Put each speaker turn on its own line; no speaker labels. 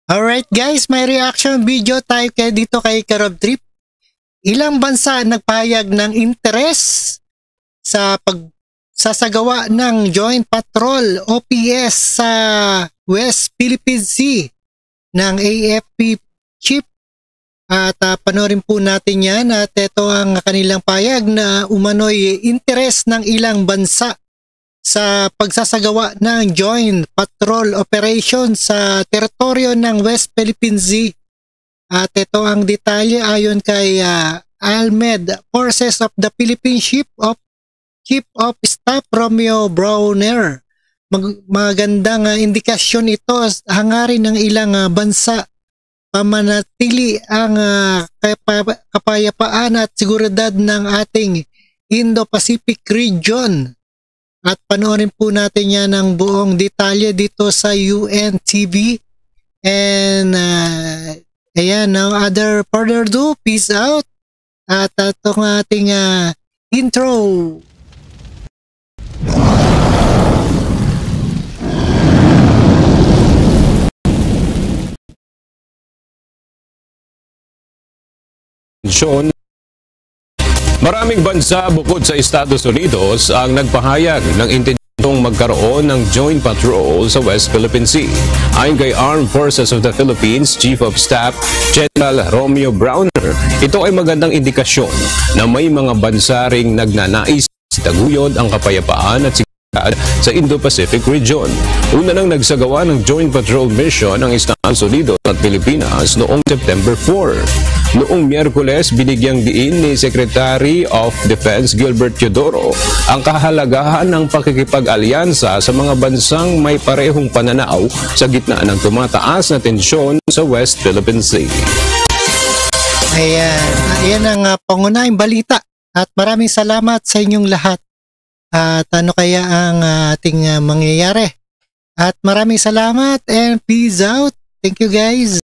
Alright guys, may reaction video tayo dito kay Karob Trip. Ilang bansa nagpahayag ng interes sa pagsasagawa ng Joint Patrol OPS sa West Philippine Sea ng AFP Chief. At panoorin po natin yan at ito ang kanilang pahayag na umano'y interes ng ilang bansa sa pagsasagawa ng Joint Patrol Operation sa teritoryo ng West Philippine Sea. At ito ang detalye ayon kay Almed Forces of the Philippine Chief of Staff Romeo Browner. Magandang indikasyon ito hangarin ng ilang bansa pamanatili ang kapayapaan at seguridad ng ating Indo-Pacific region. At panoorin po natin yan ng buong detalye dito sa UNTV. And ayan, no other further ado, peace out. At itong ating intro.
Maraming bansa bukod sa Estados Unidos ang nagpahayag ng intensyon magkaroon ng joint patrol sa West Philippine Sea. Ayon kay Armed Forces of the Philippines Chief of Staff General Romeo Browner, ito ay magandang indikasyon na may mga bansa ring nagnanais itaguyod ang kapayapaan at seguridad sa Indo-Pacific region. Una nang nagsagawa ng joint patrol mission ang Estados Unidos at Pilipinas noong September 4. Noong Miyerkules, binigyang diin ni Secretary of Defense Gilbert Teodoro ang kahalagahan ng pakikipag-alyansa sa mga bansang may parehong pananaw sa gitna ng tumataas na tensyon sa West Philippine Sea.
Ayan ang pangunahing balita at maraming salamat sa inyong lahat. At ano kaya ang ating mangyayari? At maraming salamat and peace out. Thank you guys.